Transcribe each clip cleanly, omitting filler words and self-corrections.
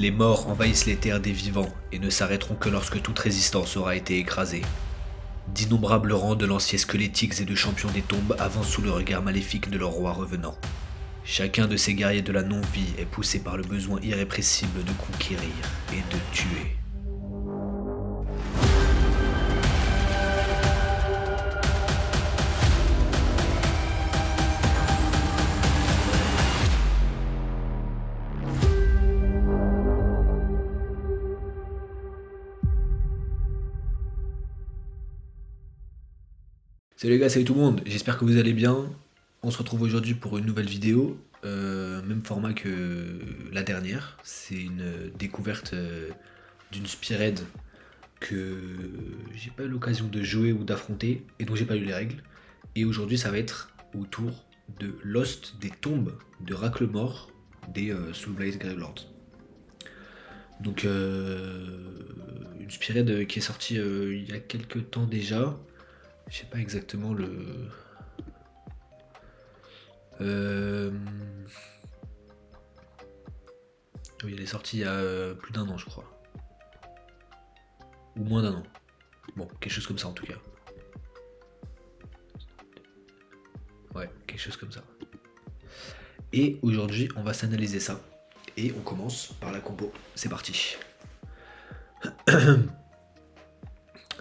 Les morts envahissent les terres des vivants et ne s'arrêteront que lorsque toute résistance aura été écrasée. D'innombrables rangs de lanciers squelettiques et de champions des tombes avancent sous le regard maléfique de leur roi revenant. Chacun de ces guerriers de la non-vie est poussé par le besoin irrépressible de conquérir et de tuer. Salut les gars, salut tout le monde, j'espère que vous allez bien. On se retrouve aujourd'hui pour une nouvelle vidéo, même format que la dernière. C'est une découverte d'une spearhead que j'ai pas eu l'occasion de jouer ou d'affronter et dont j'ai pas lu les règles. Et aujourd'hui ça va être autour de Lost des tombes de Racklemore des Soulblight Gravelords. Donc une spearhead qui est sortie il y a quelques temps déjà. Je sais pas exactement le. Oui, elle est sortie il y a plus d'un an, je crois. Ou moins d'un an. Bon, quelque chose comme ça en tout cas. Ouais, quelque chose comme ça. Et aujourd'hui, on va s'analyser ça. Et on commence par la compo. C'est parti.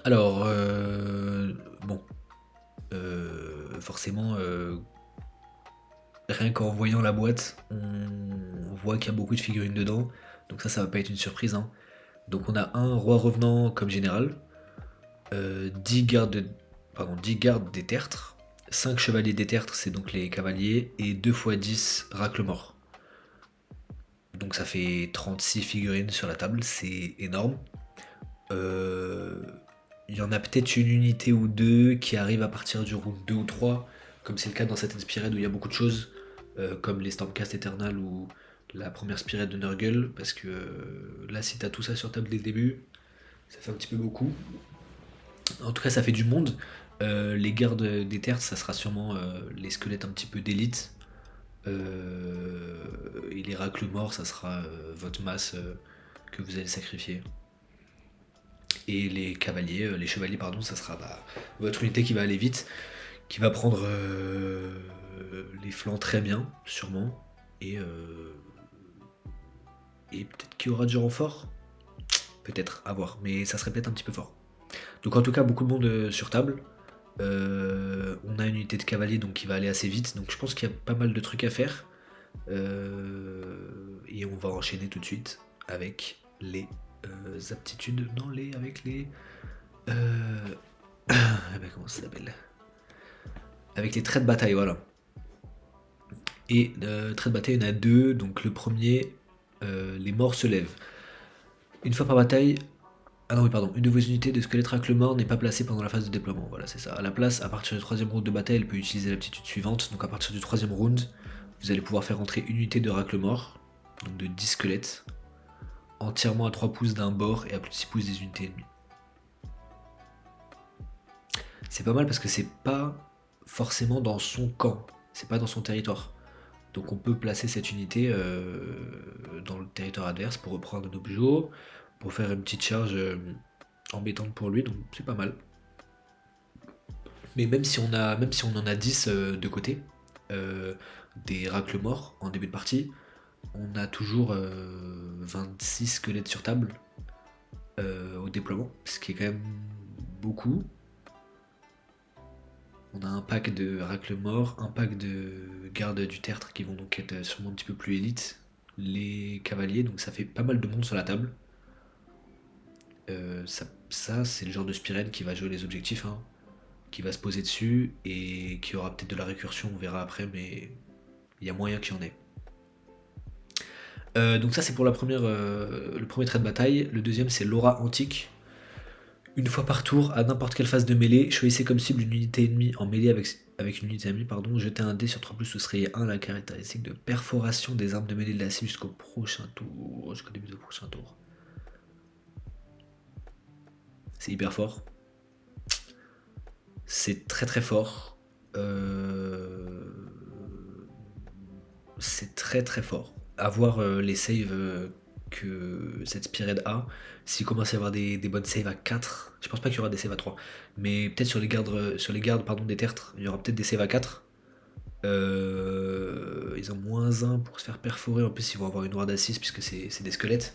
Alors, bon. Forcément, rien qu'en voyant la boîte, on voit qu'il y a beaucoup de figurines dedans. Donc ça va pas être une surprise. Hein. Donc on a un roi revenant comme général, 10 gardes, 10 gardes des tertres, 5 chevaliers des tertres, c'est donc les cavaliers, et 2 x 10 Racklemore. Donc ça fait 36 figurines sur la table, c'est énorme. Il y en a peut-être une unité ou deux qui arrivent à partir du round 2 ou 3, comme c'est le cas dans cette Spearhead où il y a beaucoup de choses, comme les Stormcast Eternal ou la première Spearhead de Nurgle, parce que là si t'as tout ça sur table dès le début, ça fait un petit peu beaucoup. En tout cas ça fait du monde. Les gardes des terres, ça sera sûrement les squelettes un petit peu d'élite. Et les Racklemore, ça sera votre masse que vous allez sacrifier. Et les cavaliers, les chevaliers pardon, ça sera votre unité qui va aller vite, qui va prendre les flancs très bien, sûrement, et peut-être qu'il y aura du renfort, peut-être, à voir, mais ça serait peut-être un petit peu fort. Donc en tout cas, beaucoup de monde sur table. On a une unité de cavalier donc qui va aller assez vite, donc je pense qu'il y a pas mal de trucs à faire. Et on va enchaîner tout de suite avec les aptitudes, non avec les comment ça s'appelle, avec les traits de bataille, voilà. Et traits de bataille, il y en a deux. Donc le premier, les morts se lèvent. Une fois par bataille. Ah non oui pardon, une de vos unités de squelette Racklemore n'est pas placée pendant la phase de déploiement, voilà c'est ça. À la place, à partir du troisième round de bataille, elle peut utiliser l'aptitude suivante. Donc à partir du troisième round, vous allez pouvoir faire entrer une unité de Racklemore, donc de 10 squelettes, entièrement à 3 pouces d'un bord et à plus de 6 pouces des unités ennemies. C'est pas mal parce que c'est pas forcément dans son camp, c'est pas dans son territoire. Donc on peut placer cette unité dans le territoire adverse pour reprendre un objet, pour faire une petite charge embêtante pour lui, donc c'est pas mal. Mais même si on en a 10 de côté, des Racklemore en début de partie, on a toujours 26 squelettes sur table au déploiement, ce qui est quand même beaucoup. On a un pack de Racklemore, un pack de gardes du tertre qui vont donc être sûrement un petit peu plus élites, les cavaliers, donc ça fait pas mal de monde sur la table. Ça c'est le genre de spearhead qui va jouer les objectifs, hein, qui va se poser dessus et qui aura peut-être de la récursion, on verra après, mais il y a moyen qu'il y en ait. Donc ça c'est pour le premier trait de bataille. Le deuxième c'est l'aura antique. Une fois par tour, à n'importe quelle phase de mêlée, choisissez comme cible une unité ennemie en mêlée avec une unité ennemie, jetez un dé sur 3+, ce serait 1 la caractéristique de perforation des armes de mêlée de la cible jusqu'au début du prochain tour. C'est hyper fort. C'est très très fort. C'est très très fort. À voir les saves que cette Spearhead a. S'il commence à y avoir des bonnes saves à 4, je pense pas qu'il y aura des saves à 3, mais peut-être sur les gardes pardon, des tertres, il y aura peut-être des saves à 4. Ils ont -1 pour se faire perforer, en plus ils vont avoir une ward à 6 puisque c'est des squelettes.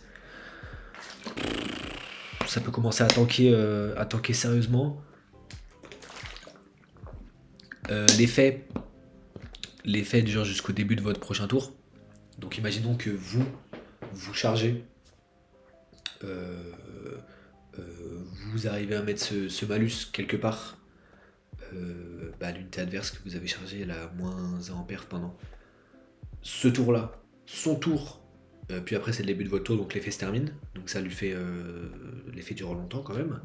Ça peut commencer à tanker sérieusement. L'effet dure jusqu'au début de votre prochain tour. Donc imaginons que vous chargez, euh, vous arrivez à mettre ce malus quelque part. L'unité adverse que vous avez chargée, elle a -1 en perf pendant ce tour-là, son tour, puis après c'est le début de votre tour, donc l'effet se termine, donc ça lui fait l'effet dure longtemps quand même.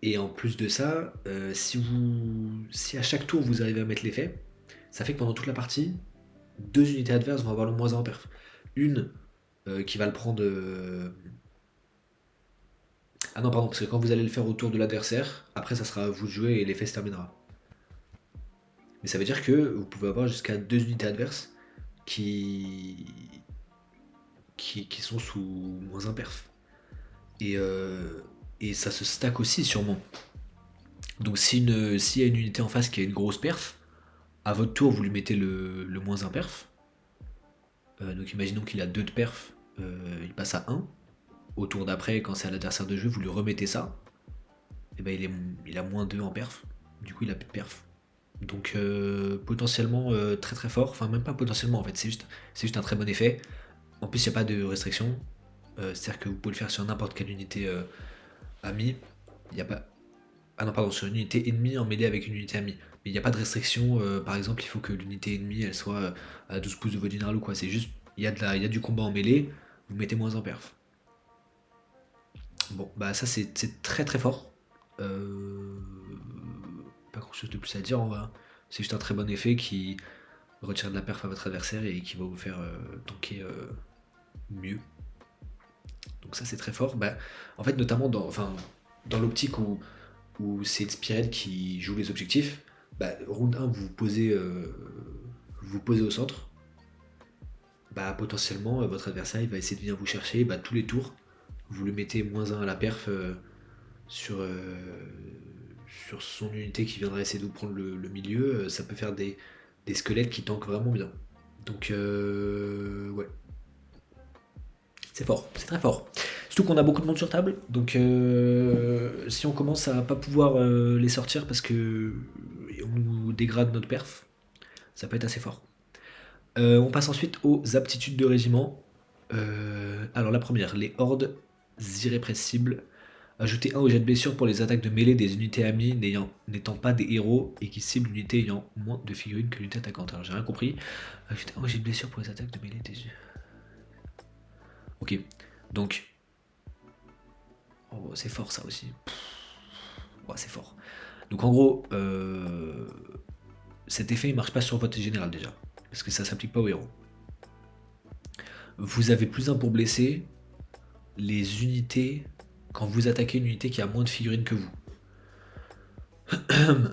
Et en plus de ça, si à chaque tour vous arrivez à mettre l'effet, ça fait que pendant toute la partie, 2 unités adverses vont avoir le -1 en perf. Une qui va le prendre. Ah non, pardon, parce que quand vous allez le faire autour de l'adversaire, après ça sera à vous de jouer et l'effet se terminera. Mais ça veut dire que vous pouvez avoir jusqu'à 2 unités adverses qui sont sous -1 perf. Et ça se stack aussi sûrement. Donc s'il y a une unité en face qui a une grosse perf, à votre tour vous lui mettez le -1 perf. Donc imaginons qu'il a 2 de perf, il passe à 1. Au tour d'après, quand c'est à l'adversaire de jeu, vous lui remettez ça. Et ben il a -2 en perf. Du coup il a plus de perf. Donc potentiellement très très fort. Enfin même pas potentiellement en fait, c'est juste un très bon effet. En plus il n'y a pas de restriction. C'est-à-dire que vous pouvez le faire sur n'importe quelle unité amie. Il n'y a pas. Ah non pardon, sur une unité ennemie en mêlée avec une unité amie. Mais il n'y a pas de restriction, par exemple il faut que l'unité ennemie elle soit à 12 pouces de votre général ou quoi. C'est juste, il y a du combat en mêlée, vous mettez -1 perf. Bon bah ça c'est très très fort. Pas grand chose de plus à dire en vrai. C'est juste un très bon effet qui retire de la perf à votre adversaire et qui va vous faire tanker mieux. Donc ça c'est très fort. Bah, en fait notamment dans l'optique où c'est une Spearhead qui joue les objectifs, round 1 vous vous posez au centre, potentiellement votre adversaire il va essayer de venir vous chercher, tous les tours vous lui mettez -1 à la perf sur son unité qui viendra essayer de vous prendre le milieu. Ça peut faire des squelettes qui tankent vraiment bien. Donc ouais, c'est fort, c'est très fort. Surtout qu'on a beaucoup de monde sur table, donc si on commence à pas pouvoir les sortir parce que on nous dégrade notre perf, ça peut être assez fort. On passe ensuite aux aptitudes de régiment. Alors la première, les hordes irrépressibles. Ajoutez 1 au jet de blessure pour les attaques de mêlée des unités amies n'étant pas des héros et qui ciblent l'unité ayant moins de figurines que l'unité attaquante. Alors j'ai rien compris. Ajoutez 1 au jet de blessure pour les attaques de mêlée des... Ok, donc... Oh, c'est fort ça aussi. Ouais, c'est fort. Donc en gros, cet effet il marche pas sur votre général déjà, parce que ça s'applique pas aux héros. Vous avez +1 pour blesser les unités quand vous attaquez une unité qui a moins de figurines que vous.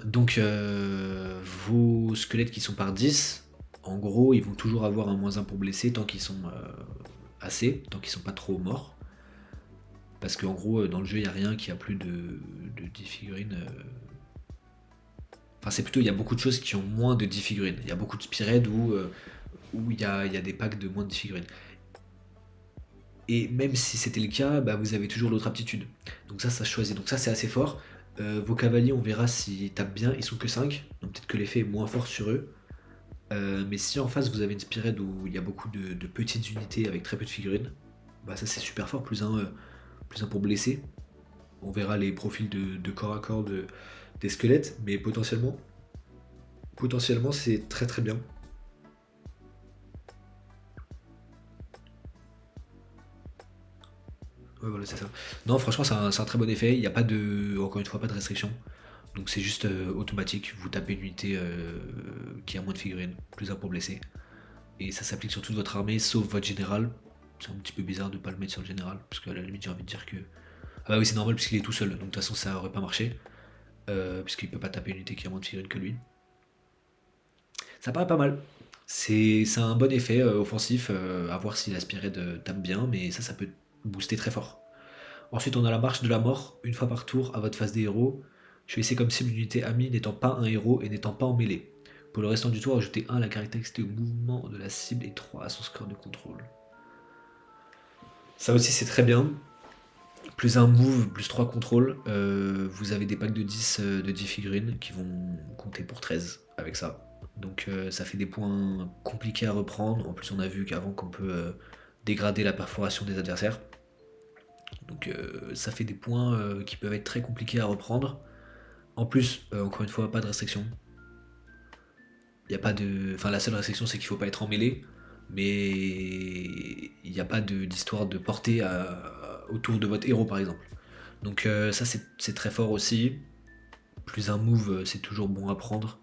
Donc vos squelettes qui sont par 10, en gros ils vont toujours avoir un -1 pour blesser tant qu'ils sont assez, tant qu'ils sont pas trop morts. Parce qu'en gros dans le jeu il n'y a rien qui a plus de 10 figurines. Enfin c'est plutôt il y a beaucoup de choses qui ont moins de 10 figurines. Il y a beaucoup de Spearhead où il y a des packs de moins de 10 figurines. Et même si c'était le cas, vous avez toujours l'autre aptitude. Donc ça se choisit. Donc ça c'est assez fort. Vos cavaliers, on verra s'ils tapent bien, ils sont que 5, donc peut-être que l'effet est moins fort sur eux. Mais si en face vous avez une Spearhead où il y a beaucoup de petites unités avec très peu de figurines, ça c'est super fort, +1 pour blesser. On verra les profils de corps à corps des squelettes, mais potentiellement c'est très très bien. Ouais, voilà, c'est ça. Non, franchement, c'est un très bon effet. Il n'y a pas encore une fois, pas de restriction. Donc c'est juste automatique. Vous tapez une unité qui a moins de figurines, +1 pour blesser. Et ça s'applique sur toute votre armée, sauf votre général. C'est un petit peu bizarre de ne pas le mettre sur le général, parce qu'à la limite, j'ai envie de dire que. Ah bah oui, c'est normal, puisqu'il est tout seul. Donc de toute façon, ça aurait pas marché. Puisqu'il peut pas taper une unité qui a moins de figurines que lui. Ça paraît pas mal. C'est un bon effet offensif, à voir si la Spired tape bien, mais ça peut booster très fort. Ensuite, on a la marche de la mort, une fois par tour à votre phase des héros. Choisissez comme cible une unité amie n'étant pas un héros et n'étant pas en mêlée. Pour le restant du tour, ajoutez 1 à la caractéristique de mouvement de la cible et 3 à son score de contrôle. Ça aussi, c'est très bien. Plus un move, plus 3 contrôle. Vous avez des packs de 10 figurines qui vont compter pour 13 avec ça. Donc ça fait des points compliqués à reprendre. En plus, on a vu qu'avant qu'on peut dégrader la perforation des adversaires. Donc ça fait des points qui peuvent être très compliqués à reprendre. En plus, encore une fois, pas de restriction. Il y a pas de. Enfin, la seule restriction, c'est qu'il faut pas être en mêlée. Mais il n'y a pas d'histoire de portée autour de votre héros, par exemple. Donc ça, c'est très fort aussi. Plus un move, c'est toujours bon à prendre.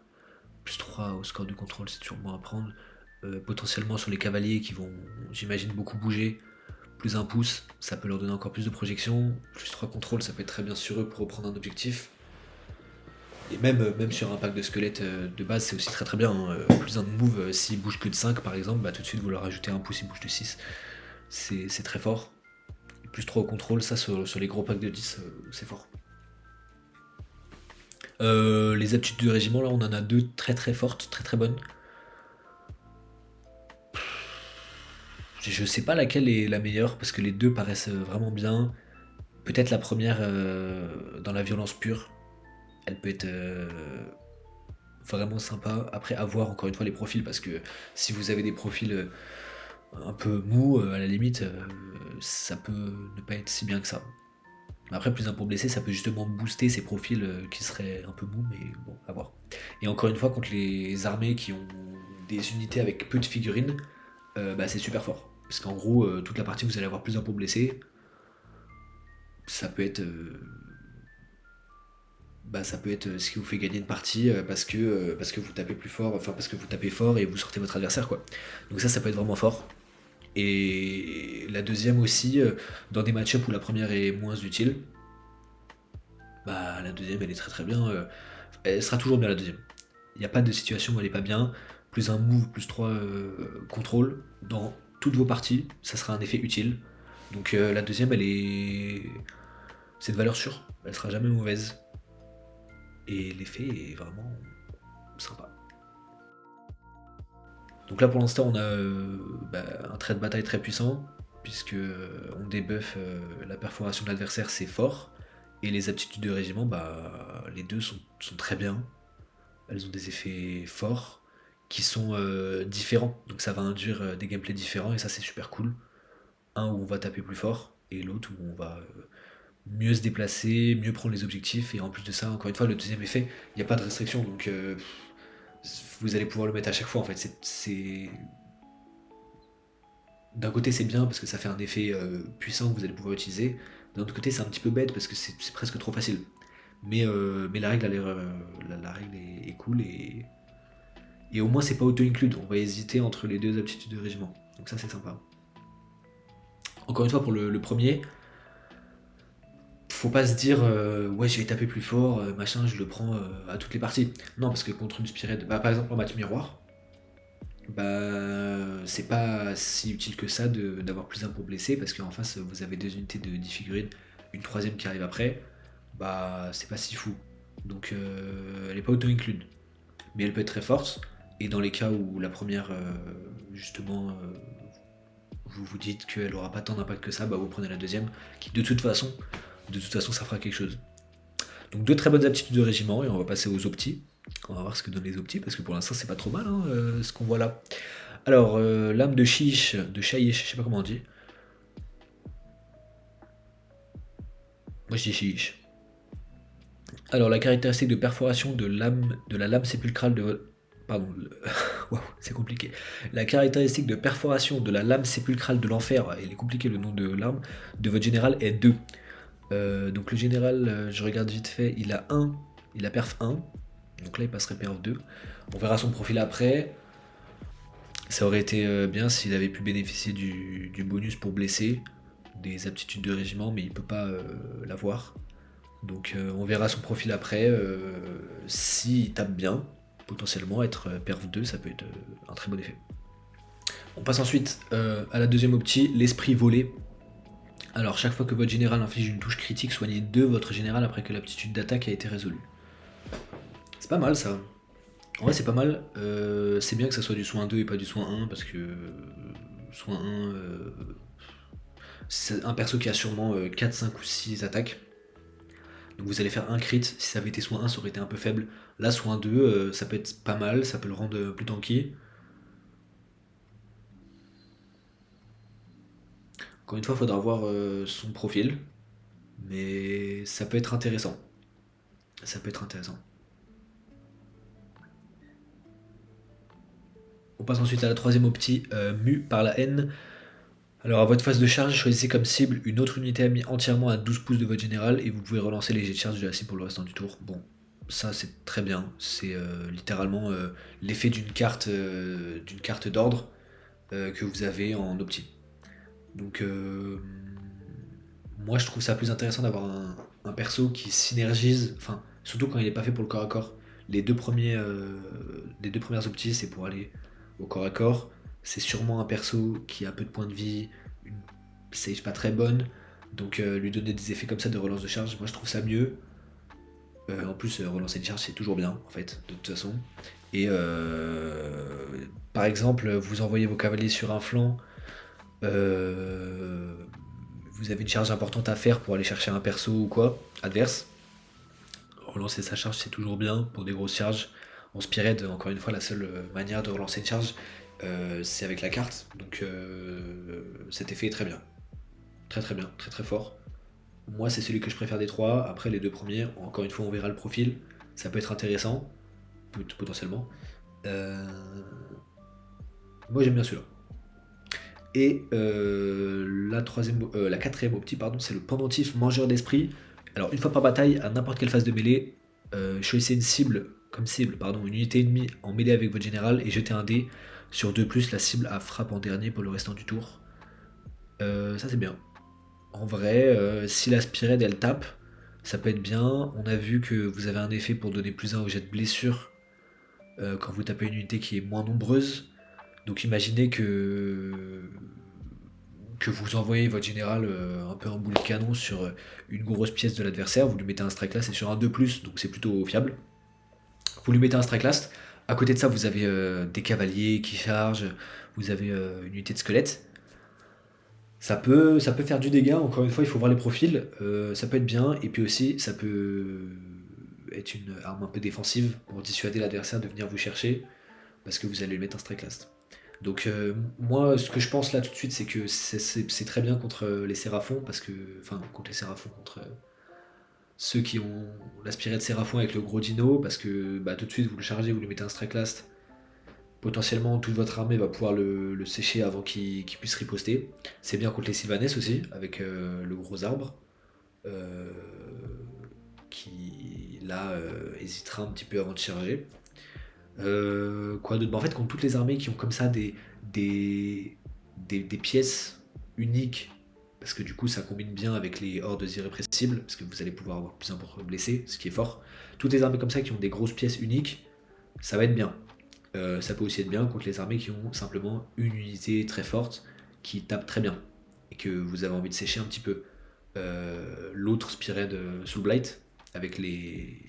Plus 3 au score de contrôle, c'est toujours bon à prendre. Potentiellement sur les cavaliers qui vont, j'imagine, beaucoup bouger. Plus un pouce, ça peut leur donner encore plus de projection. Plus 3 contrôles, ça peut être très bien sur eux pour reprendre un objectif. Et même sur un pack de squelettes de base, c'est aussi très très bien. Hein. Plus un move, s'il bouge que de 5 par exemple, bah, tout de suite vous leur rajoutez un pouce, il bouge de 6. C'est très fort. Et plus 3 au contrôle, ça sur les gros packs de 10, c'est fort. Les aptitudes de régiment, là, on en a 2 très très fortes, très très bonnes. Je sais pas laquelle est la meilleure, parce que les deux paraissent vraiment bien. Peut-être la première dans la violence pure. Elle peut être vraiment sympa. Après, avoir encore une fois les profils, parce que si vous avez des profils un peu mous, à la limite, ça peut ne pas être si bien que ça. Après, plus un pour blessé, ça peut justement booster ces profils qui seraient un peu mous, mais bon, à voir. Et encore une fois, contre les armées qui ont des unités avec peu de figurines, bah, c'est super fort. Parce qu'en gros, toute la partie, vous allez avoir plus un pour blessé. Ça peut être ça peut être ce qui vous fait gagner une partie parce que vous tapez plus fort, enfin parce que vous tapez fort et vous sortez votre adversaire quoi. Donc ça peut être vraiment fort. Et la deuxième aussi, dans des match-ups où la première est moins utile, bah la deuxième elle est très très bien. Elle sera toujours bien la deuxième. Il n'y a pas de situation où elle est pas bien. Plus un move, plus 3 contrôles dans toutes vos parties, ça sera un effet utile. Donc la deuxième elle est. C'est de valeur sûre, elle sera jamais mauvaise. Et l'effet est vraiment sympa. Donc là pour l'instant on a un trait de bataille très puissant, puisque on débuff la perforation de l'adversaire, c'est fort, et les aptitudes de régiment, les deux sont très bien. Elles ont des effets forts qui sont différents, donc ça va induire des gameplays différents et ça c'est super cool. Un où on va taper plus fort et l'autre où on va mieux se déplacer, mieux prendre les objectifs, et en plus de ça, encore une fois, le deuxième effet, il n'y a pas de restriction, donc vous allez pouvoir le mettre à chaque fois en fait. D'un côté c'est bien parce que ça fait un effet puissant que vous allez pouvoir utiliser, d'un autre côté c'est un petit peu bête parce que c'est presque trop facile. Mais la règle, la règle est cool et au moins c'est pas auto-include, on va hésiter entre les deux aptitudes de régiment, donc ça c'est sympa. Encore une fois pour le premier, faut pas se dire ouais je vais taper plus fort, machin, je le prends à toutes les parties. Non, parce que contre une Spired, par exemple en match miroir, c'est pas si utile que ça d'avoir plus un pour blesser, parce qu'en face vous avez 2 unités de 10 figurines, une troisième qui arrive après, c'est pas si fou. Donc elle est pas auto-include. Mais elle peut être très forte, et dans les cas où la première, justement, vous vous dites qu'elle aura pas tant d'impact que ça, vous prenez la deuxième, qui de toute façon ça fera quelque chose. Donc 2 très bonnes aptitudes de régiment, et on va passer aux optis. On va voir ce que donnent les optis, parce que pour l'instant c'est pas trop mal ce qu'on voit là. Alors, lame de chiche, de chaïch, je sais pas comment on dit. Moi je dis chiche. Alors la caractéristique de perforation de la lame sépulcrale de. Pardon, waouh, c'est compliqué. La caractéristique de perforation de la lame sépulcrale de l'enfer, il est compliqué le nom de l'arme, de votre général est 2. Donc le général, je regarde vite fait, il a perf 1, donc là il passerait perf 2. On verra son profil après. Ça aurait été bien s'il avait pu bénéficier du bonus pour blesser, des aptitudes de régiment, mais il peut pas l'avoir. Donc on verra son profil après, s'il tape bien. potentiellement être perf 2, ça peut être un très bon effet. On passe ensuite à la deuxième opti, l'esprit volé. Alors chaque fois que votre général inflige une touche critique, soignez 2 votre général après que l'aptitude d'attaque a été résolue. C'est pas mal ça. En vrai c'est pas mal. C'est bien que ça soit du soin 2 et pas du soin 1 parce que soin 1, c'est un perso qui a sûrement 4, 5 ou 6 attaques. Donc vous allez faire un crit, si ça avait été soin 1 ça aurait été un peu faible. Là soin 2 ça peut être pas mal, ça peut le rendre plus tanky. Encore une fois il faudra voir son profil. Mais ça peut être intéressant. Ça peut être intéressant. On passe ensuite à la troisième opti, mu par la haine. Alors à votre phase de charge, choisissez comme cible une autre unité amie entièrement à 12 pouces de votre général et vous pouvez relancer les jets de charge de la cible pour le restant du tour. Bon, ça c'est très bien. C'est littéralement l'effet d'une carte d'ordre que vous avez en opti. Donc moi je trouve ça plus intéressant d'avoir un perso qui synergise, enfin surtout quand il n'est pas fait pour le corps à corps. Les deux premières optis c'est pour aller au corps à corps. C'est sûrement un perso qui a peu de points de vie, une save pas très bonne, donc lui donner des effets comme ça de relance de charge, moi je trouve ça mieux. En plus relancer une charge c'est toujours bien en fait, de toute façon. Et par exemple vous envoyez vos cavaliers sur un flanc, vous avez une charge importante à faire pour aller chercher un perso ou quoi, adverse. Relancer sa charge c'est toujours bien pour des grosses charges. En Spearhead, encore une fois, la seule manière de relancer une charge c'est avec la carte, donc cet effet est très bien. Très très bien, très très fort. Moi c'est celui que je préfère des trois, après les deux premiers, encore une fois on verra le profil, ça peut être intéressant, potentiellement. Moi j'aime bien celui-là. Et la quatrième opti, pardon, c'est le pendentif mangeur d'esprit. Alors une fois par bataille, à n'importe quelle phase de mêlée, choisissez une unité ennemie en mêlée avec votre général et jetez un dé. Sur 2+, la cible a frappe en dernier pour le restant du tour. Ça c'est bien. En vrai, si la Spearhead elle tape, ça peut être bien. On a vu que vous avez un effet pour donner +1 au jet de blessure quand vous tapez une unité qui est moins nombreuse. Donc imaginez que vous envoyez votre général un peu en boulet de canon sur une grosse pièce de l'adversaire, vous lui mettez un strike last et sur un 2+, donc c'est plutôt fiable. Vous lui mettez un strike last, à côté de ça vous avez des cavaliers qui chargent, vous avez une unité de squelette. Ça peut faire du dégât, encore une fois il faut voir les profils, ça peut être bien, et puis aussi ça peut être une arme un peu défensive pour dissuader l'adversaire de venir vous chercher, parce que vous allez lui mettre un strike last. Donc moi ce que je pense là tout de suite c'est que c'est très bien contre les Séraphons, contre les Séraphons, contre ceux qui ont l'aspiré de Séraphon avec le gros dino, parce que tout de suite vous le chargez, vous lui mettez un strike last, potentiellement toute votre armée va pouvoir le sécher avant qu'il puisse riposter. C'est bien contre les Sylvanès aussi, avec le gros arbre, qui là hésitera un petit peu avant de charger. Quoi d'autre? En fait, contre toutes les armées qui ont comme ça des pièces uniques, parce que du coup ça combine bien avec les hordes irrépressibles, parce que vous allez pouvoir avoir plus important blessés, ce qui est fort. Toutes les armées comme ça qui ont des grosses pièces uniques, ça va être bien. Ça peut aussi être bien contre les armées qui ont simplement une unité très forte qui tape très bien et que vous avez envie de sécher un petit peu. L'autre Spearhead Soulblight avec les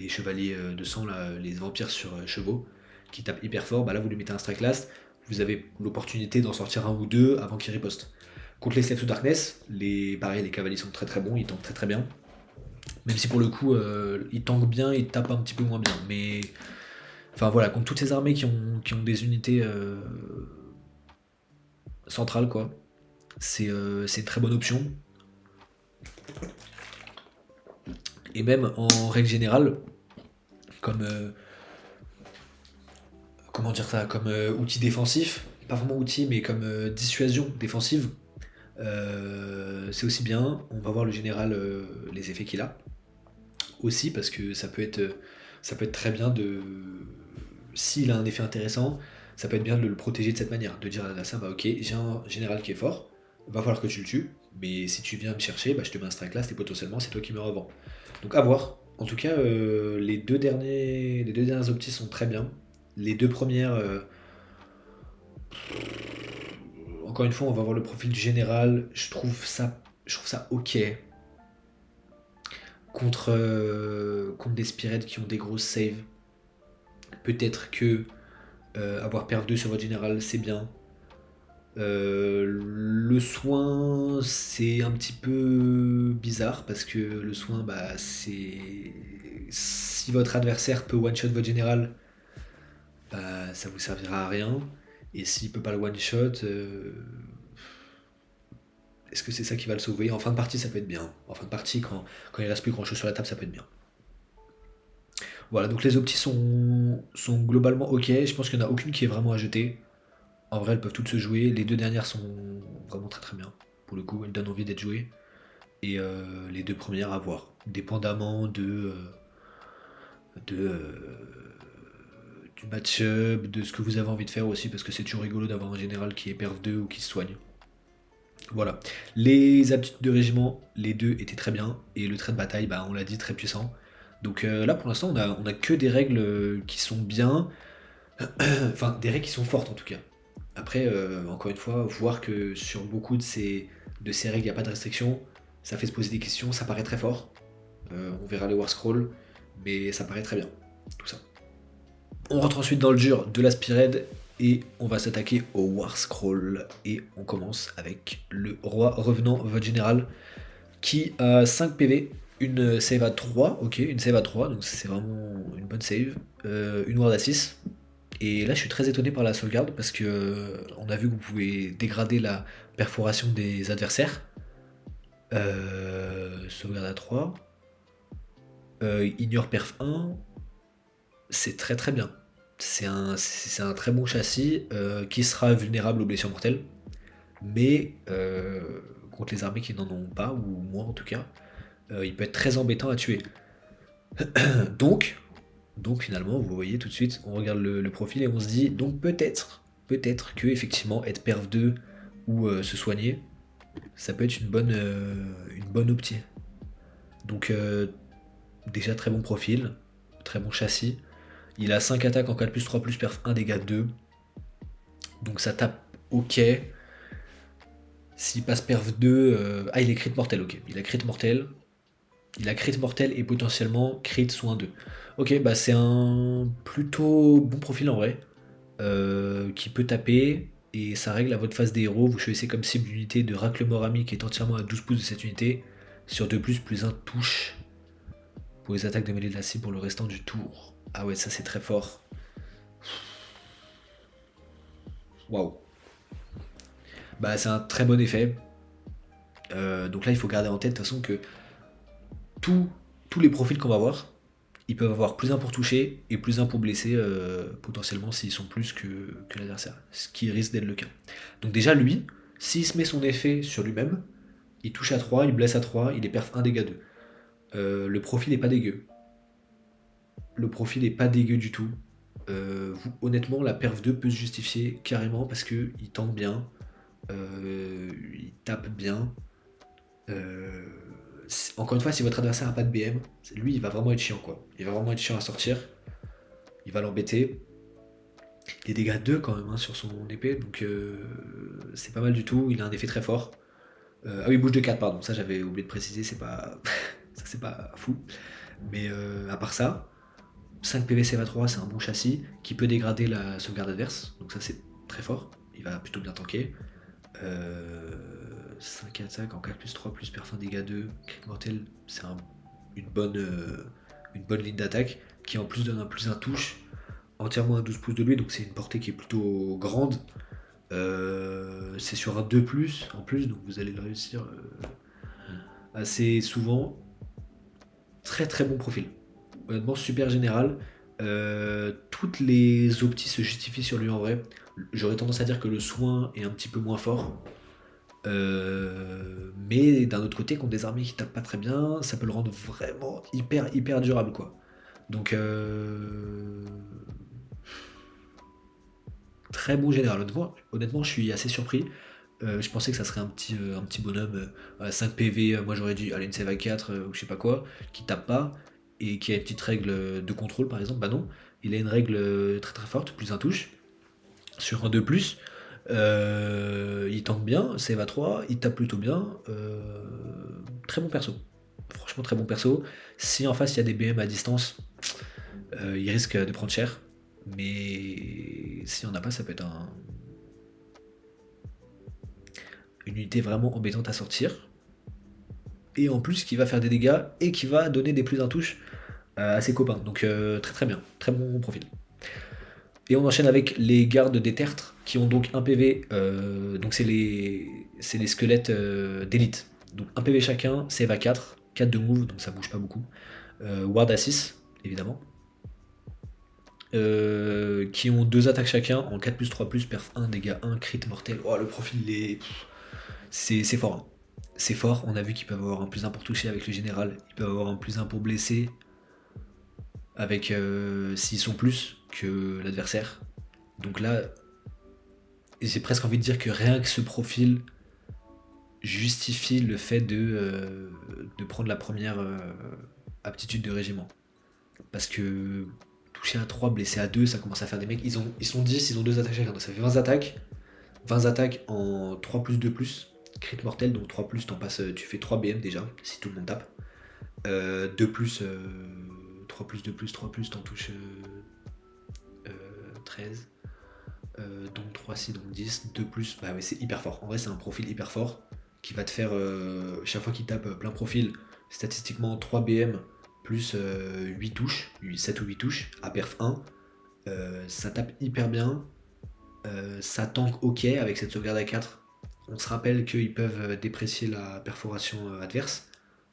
chevaliers de sang, là, les vampires sur chevaux qui tapent hyper fort, là vous lui mettez un strike last, vous avez l'opportunité d'en sortir un ou deux avant qu'il riposte. Contre les Slaves to Darkness, les cavaliers sont très très bons, ils tankent très très bien. Même si pour le coup ils tankent bien, ils tapent un petit peu moins bien. Mais enfin voilà, contre toutes ces armées qui ont des unités centrales, quoi, c'est une très bonne option. Et même en règle générale, comme comme outil défensif, pas vraiment outil, mais comme dissuasion défensive, c'est aussi bien. On va voir le général, les effets qu'il a aussi, parce que ça peut être très bien de, s'il a un effet intéressant, ça peut être bien de le protéger de cette manière, de dire à l'adversaire, ok, j'ai un général qui est fort, va falloir que tu le tues, mais si tu viens me chercher, je te mets un strike last et potentiellement c'est toi qui me revends. Donc à voir, En tout cas, les deux dernières optis sont très bien. Les deux premières, encore une fois, on va voir le profil du général. Je trouve ça ok contre des Spearheads qui ont des grosses saves. Peut-être que avoir perf 2 sur votre général, c'est bien. Le soin, c'est un petit peu bizarre parce que le soin, bah, c'est. Si votre adversaire peut one-shot votre général, bah, ça vous servira à rien. Et s'il peut pas le one-shot, est-ce que c'est ça qui va le sauver? En fin de partie, ça peut être bien. En fin de partie, quand il reste plus grand chose sur la table, ça peut être bien. Voilà, donc les optis sont globalement ok. Je pense qu'il n'y en a aucune qui est vraiment à jeter. En vrai, elles peuvent toutes se jouer. Les deux dernières sont vraiment très très bien. Pour le coup, elles donnent envie d'être jouées. Et les deux premières à voir. Dépendamment du match-up, de ce que vous avez envie de faire aussi, parce que c'est toujours rigolo d'avoir un général qui est perf 2 ou qui se soigne. Voilà. Les aptitudes de régiment, les deux étaient très bien. Et le trait de bataille, bah, on l'a dit, très puissant. Donc là, pour l'instant, on a que des règles qui sont bien. Enfin, des règles qui sont fortes en tout cas. Après, encore une fois, voir que sur beaucoup de ces règles, il n'y a pas de restriction, ça fait se poser des questions, ça paraît très fort. On verra les War Scrolls, mais ça paraît très bien, tout ça. On rentre ensuite dans le dur de la Spearhead et on va s'attaquer au War Scroll. Et on commence avec le roi revenant, votre général, qui a 5 PV, une save à 3, ok, une save à 3, donc c'est vraiment une bonne save, une ward à 6. Et là, je suis très étonné par la sauvegarde parce que on a vu que vous pouvez dégrader la perforation des adversaires. Sauvegarde à 3. Ignore perf 1. C'est très très bien. C'est un très bon châssis qui sera vulnérable aux blessures mortelles. Mais contre les armées qui n'en ont pas, ou moins en tout cas, il peut être très embêtant à tuer. Donc, Donc finalement, vous voyez tout de suite, on regarde le profil et on se dit, donc peut-être que effectivement être perf 2 ou se soigner, ça peut être une bonne optie. Donc déjà très bon profil, très bon châssis. Il a 5 attaques en 4 plus 3 plus perf 1 dégâts 2. Donc ça tape ok. S'il passe perf 2, ah il est crit mortel, ok. Il a crit mortel. Il a crit mortel et potentiellement crit soin 2. Ok, bah c'est un plutôt bon profil en vrai. Qui peut taper, et ça règle à votre phase des héros. Vous choisissez comme cible l'unité de Racle Morami qui est entièrement à 12 pouces de cette unité. Sur 2 plus 1 touche pour les attaques de mêlée de la cible pour le restant du tour. Ah ouais, ça c'est très fort. Waouh. Bah c'est un très bon effet. Donc là il faut garder en tête de toute façon que tous tous les profils qu'on va voir, ils peuvent avoir plus un pour toucher et plus un pour blesser potentiellement s'ils sont plus que l'adversaire. Ce qui risque d'être le cas. Donc déjà lui, s'il se met son effet sur lui-même, il touche à 3, il blesse à 3, il est perf 1 dégâts 2. Le profil est pas dégueu. Le profil est pas dégueu du tout. Honnêtement, la perf 2 peut se justifier carrément parce que il tank bien, il tape bien. Euh, Encore une fois, si votre adversaire n'a pas de BM, lui il va vraiment être chiant quoi. Il va vraiment être chiant à sortir. Il va l'embêter. Les dégâts 2 quand même hein, sur son épée, donc c'est pas mal du tout. Il a un effet très fort. Ah oui, bouge de 4, pardon, ça j'avais oublié de préciser, c'est pas. Ça c'est pas fou. Mais à part ça, 5 PV CV3, c'est un bon châssis qui peut dégrader la sauvegarde adverse, donc ça c'est très fort. Il va plutôt bien tanker. 5 attaques en 4 plus 3 plus perfin dégâts 2, crit mortel, c'est une bonne ligne d'attaque qui en plus donne un plus un touche entièrement à 12 pouces de lui, donc c'est une portée qui est plutôt grande. C'est sur un 2 en plus, donc vous allez le réussir assez souvent. Très très bon profil. Honnêtement, super général. Toutes les optis se justifient sur lui en vrai. J'aurais tendance à dire que le soin est un petit peu moins fort. Mais d'un autre côté, contre des armées qui tapent pas très bien, ça peut le rendre vraiment hyper durable quoi. Donc très bon général. Honnêtement, je suis assez surpris. Je pensais que ça serait un petit bonhomme à 5 PV. Moi j'aurais dû aller une save à 4 ou je sais pas quoi, qui tape pas. et qui a une petite règle de contrôle par exemple, bah non, il a une règle très très forte, plus un touche, sur un 2 plus. Il tank bien, save à 3, il tape plutôt bien. Très bon perso. Franchement très bon perso. Si en face il y a des BM à distance, il risque de prendre cher. Mais si on n'a pas, ça peut être une unité vraiment embêtante à sortir. Et en plus qui va faire des dégâts et qui va donner des plus un touche à ses copains. Donc très très bien, très bon profil. Et on enchaîne avec les gardes des tertres qui ont donc un PV. Donc c'est les squelettes d'élite. Donc un PV chacun, save à 4, 4 de move, donc ça bouge pas beaucoup. Ward à 6, évidemment. Qui ont 2 attaques chacun en 4 plus 3 plus, perf 1, dégâts 1, crit mortel. Oh, le profil, c'est fort. Hein. C'est fort. On a vu qu'ils peuvent avoir un plus 1 pour toucher avec le général. Ils peuvent avoir un plus 1 pour blesser. Avec s'ils sont plus que l'adversaire. Donc là, j'ai presque envie de dire que rien que ce profil justifie le fait de prendre la première aptitude de régiment. Parce que toucher à 3, blesser à 2, ça commence à faire des mecs. Ils sont 10, ils ont 2 attaques chacun. Donc ça fait 20 attaques. 20 attaques en 3 plus 2 plus. Crit mortel, donc 3 plus, tu fais 3 BM déjà, si tout le monde tape. 2 plus, 3 plus, 2 plus, 3 plus, t'en touches 13. Donc 3, 6, donc 10, 2 plus, bah ouais, c'est hyper fort. En vrai, c'est un profil hyper fort qui va te faire, chaque fois qu'il tape plein profil, statistiquement 3 BM plus 8 touches, 7 ou 8 touches, à perf 1. Ça tape hyper bien, ça tank ok avec cette sauvegarde à 4. On se rappelle qu'ils peuvent déprécier la perforation adverse,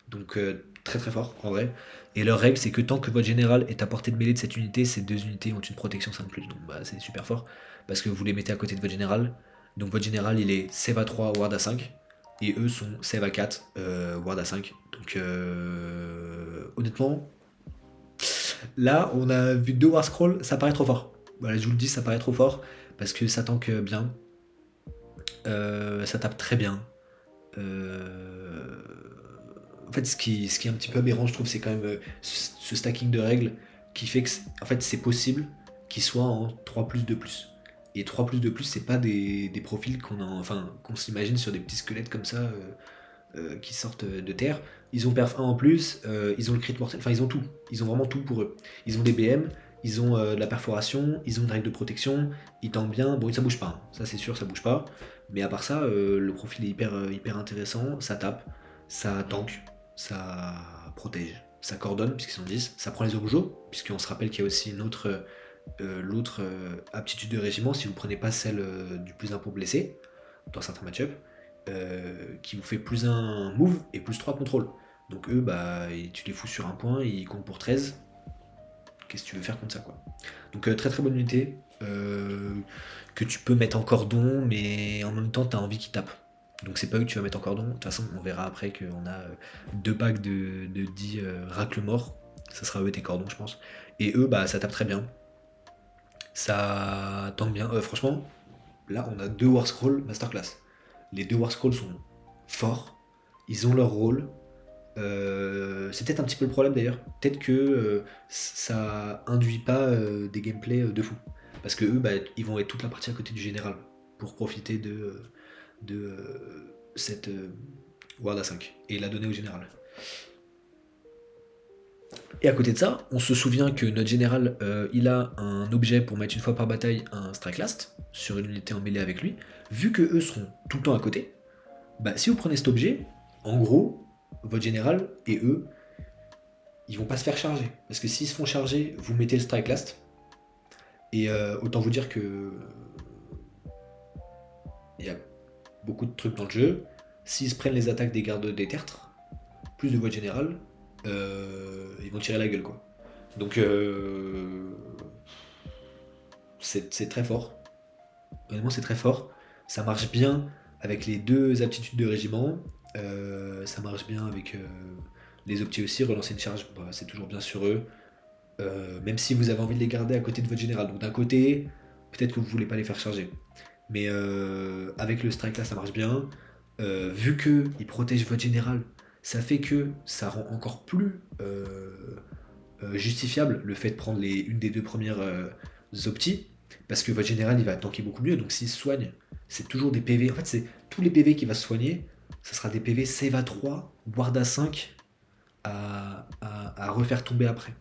donc très très fort en vrai. Et leur règle, c'est que tant que votre général est à portée de mêlée de cette unité, ces 2 unités ont une protection 5+. Donc bah, c'est super fort parce que vous les mettez à côté de votre général. Donc votre général, il est save à 3, ward à 5. Et eux sont save à 4, ward à 5. Donc honnêtement, là, on a vu 2 war scroll, ça paraît trop fort. Voilà, je vous le dis, ça paraît trop fort parce que ça tank bien. Ça tape très bien. En fait, ce qui est un petit peu aberrant, je trouve, c'est quand même ce stacking de règles qui fait que en fait, c'est possible qu'il soit en 3 plus 2 plus. Et 3 plus 2 plus, c'est pas des profils qu'on s'imagine sur des petits squelettes comme ça qui sortent de terre. Ils ont perf 1 en plus, ils ont le crit mortel, enfin ils ont tout. Ils ont vraiment tout pour eux. Ils ont des BM, ils ont de la perforation, ils ont une règle de protection, ils tankent bien. Bon, ça bouge pas, hein. Ça c'est sûr, ça bouge pas. Mais à part ça, le profil est hyper intéressant, ça tape, ça tank, ça protège, ça coordonne, puisqu'ils sont 10, ça prend les objets, puisqu'on se rappelle qu'il y a aussi l'autre aptitude de régiment, si vous prenez pas celle du plus 1 pour blesser, dans certains match-up, qui vous fait plus 1 move et plus 3 contrôle. Donc eux, bah, tu les fous sur un point, ils comptent pour 13. Qu'est-ce que tu veux faire contre ça, quoi. Donc très très bonne unité, que tu peux mettre en cordon, mais en même temps, tu as envie qu'ils tapent. Donc c'est pas eux que tu vas mettre en cordon. De toute façon, on verra après qu'on a 2 packs de 10 racles morts. Ça sera eux tes cordons, je pense. Et eux, bah, ça tape très bien. Ça tank bien. Franchement, là, on a 2 War Scroll Masterclass. Les 2 War Scrolls sont forts. Ils ont leur rôle. C'est peut-être un petit peu le problème d'ailleurs. Peut-être que ça induit pas des gameplays de fou. Parce que eux, bah, ils vont être toute la partie à côté du général pour profiter de cette Ward à 5 et la donner au général. Et à côté de ça, on se souvient que notre général, il a un objet pour mettre une fois par bataille un strike last sur une unité en mêlée avec lui. Vu que eux seront tout le temps à côté, bah, si vous prenez cet objet, en gros, votre général et eux, ils vont pas se faire charger. Parce que s'ils se font charger, vous mettez le strike last. Et autant vous dire que il y a beaucoup de trucs dans le jeu. S'ils se prennent les attaques des gardes des tertres, plus de votre général, ils vont tirer la gueule, quoi. Donc c'est très fort. Honnêtement, c'est très fort. Ça marche bien avec les 2 aptitudes de régiment. Ça marche bien avec les optis aussi. Relancer une charge, bah, c'est toujours bien sur eux. Même si vous avez envie de les garder à côté de votre général. Donc d'un côté, peut-être que vous voulez pas les faire charger. Mais avec le strike là, ça marche bien. Vu qu'ils protègent votre général, ça fait que ça rend encore plus justifiable le fait de prendre une des deux premières optis, parce que votre général il va tanker beaucoup mieux, donc s'il se soigne, c'est toujours des PV. En fait, c'est tous les PV qui va se soigner, ça sera des PV save à 3, ward à 5 à refaire tomber après.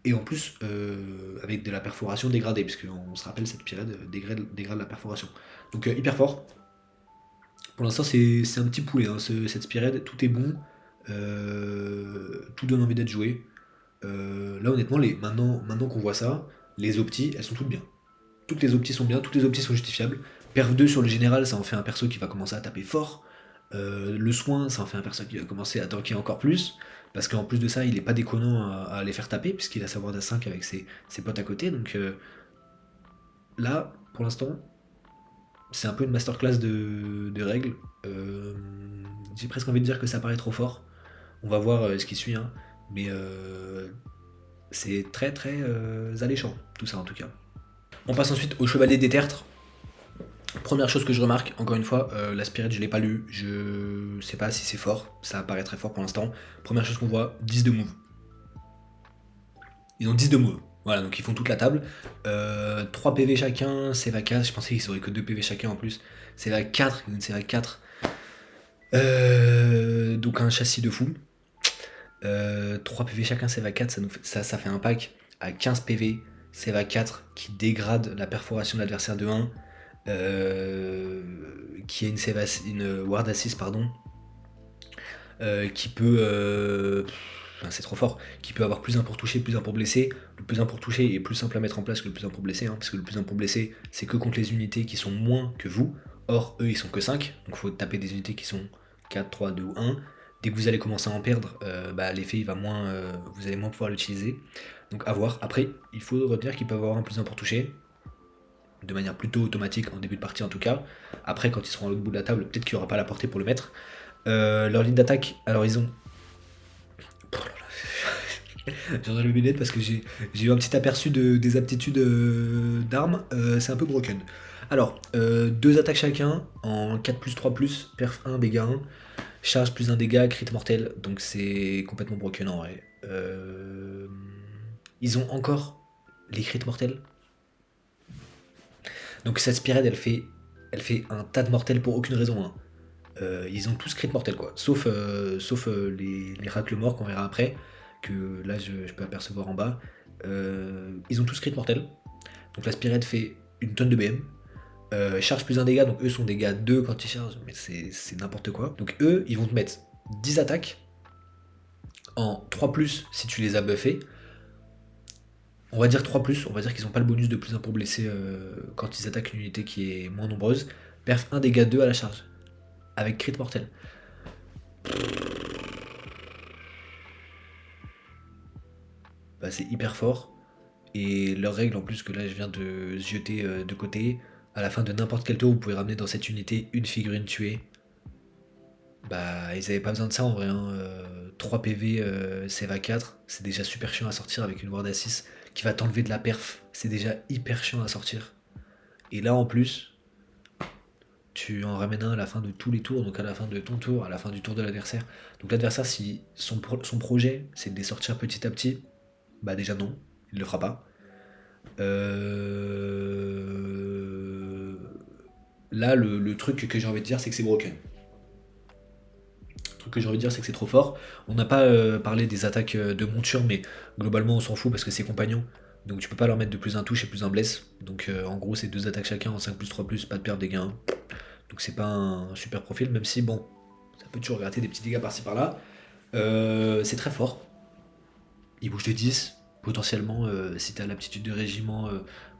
Et en plus, avec de la perforation dégradée, puisqu'on se rappelle, cette pirate dégrade la perforation. Donc hyper fort. Pour l'instant, c'est un petit poulet, hein, cette Spearhead, tout est bon, tout donne envie d'être joué. Là, honnêtement, maintenant qu'on voit ça, les optis, elles sont toutes bien. Toutes les optis sont bien, toutes les optis sont justifiables. Perf 2 sur le général, ça en fait un perso qui va commencer à taper fort. Le soin, ça en fait un perso qui va commencer à tanker encore plus. Parce qu'en plus de ça, il est pas déconnant à les faire taper, puisqu'il a sa ward à 5 avec ses potes à côté. Donc là, pour l'instant, c'est un peu une masterclass de règles. J'ai presque envie de dire que ça paraît trop fort. On va voir ce qui suit, hein. Mais c'est très très alléchant, tout ça en tout cas. On passe ensuite au Chevalier des Tertres. Première chose que je remarque, encore une fois, la Spirit je l'ai pas lu, je sais pas si c'est fort, ça paraît très fort pour l'instant. Première chose qu'on voit, 10 de move. Ils ont 10 de move, voilà, donc ils font toute la table. 3 PV chacun, Seva 4, je pensais qu'ils auraient que 2 PV chacun en plus. Seva 4, ils ont une Seva 4. Donc un châssis de fou. 3 PV chacun, Seva 4, ça fait un pack à 15 PV. Seva 4 qui dégrade la perforation de l'adversaire de 1. Qui a une ward assist, pardon. Qui peut... c'est trop fort. Qui peut avoir plus 1 pour toucher, plus 1 pour blesser. Le plus 1 pour toucher est plus simple à mettre en place que le plus 1 pour blesser. Hein, parce que le plus 1 pour blesser, c'est que contre les unités qui sont moins que vous. Or, eux, ils sont que 5. Donc il faut taper des unités qui sont 4, 3, 2 ou 1. Dès que vous allez commencer à en perdre, l'effet il va moins, vous allez moins pouvoir l'utiliser. Donc à voir. Après, il faut retenir qu'ils peuvent avoir un plus 1 pour toucher. De manière plutôt automatique en début de partie en tout cas. Après, quand ils seront à l'autre bout de la table, peut-être qu'il n'y aura pas la portée pour le mettre. Leur ligne d'attaque, alors ils ont... J'en ai le lunette parce que j'ai eu un petit aperçu des aptitudes d'armes. C'est un peu broken. Alors, 2 attaques chacun en 4 plus 3 plus, perf 1, dégâts 1, charge plus 1 dégât, crit mortel. Donc c'est complètement broken en vrai. Ils ont encore les crits mortels. Donc cette Spearhead, elle fait un tas de mortels pour aucune raison. Hein. Ils ont tous crit mortels quoi. Sauf les racles morts qu'on verra après, que là je peux apercevoir en bas. Ils ont tous crit mortels. Donc la Spearhead fait une tonne de BM. Charge plus un dégât, donc eux sont dégâts 2 quand ils chargent, mais c'est n'importe quoi. Donc eux, ils vont te mettre 10 attaques en 3+, si tu les as buffés. On va dire 3+, on va dire qu'ils n'ont pas le bonus de plus 1 pour blesser quand ils attaquent une unité qui est moins nombreuse. Perf 1 dégâts 2 à la charge, avec crit mortel. Bah, c'est hyper fort. Et leur règle en plus que là je viens de zioter de côté, à la fin de n'importe quel tour vous pouvez ramener dans cette unité une figurine tuée. Bah ils avaient pas besoin de ça en vrai, hein. 3 PV Seva 4, c'est déjà super chiant à sortir avec une ward à 6 qui va t'enlever de la perf, c'est déjà hyper chiant à sortir. Et là en plus, tu en ramènes un à la fin de tous les tours, donc à la fin de ton tour, à la fin du tour de l'adversaire. Donc l'adversaire, si son projet c'est de les sortir petit à petit, bah déjà non, il le fera pas. Là, le truc que j'ai envie de dire, c'est que c'est broken. Le truc que j'ai envie de dire, c'est que c'est trop fort. On n'a pas parlé des attaques de monture, mais globalement, on s'en fout parce que c'est compagnon. Donc tu peux pas leur mettre de plus un touche et plus un bless. Donc en gros, c'est 2 attaques chacun en 5 plus 3 plus, pas de perte dégâts 1. Donc c'est pas un super profil, même si bon, ça peut toujours gratter des petits dégâts par-ci par-là. C'est très fort. Il bouge de 10. Potentiellement, si tu as l'aptitude de régiment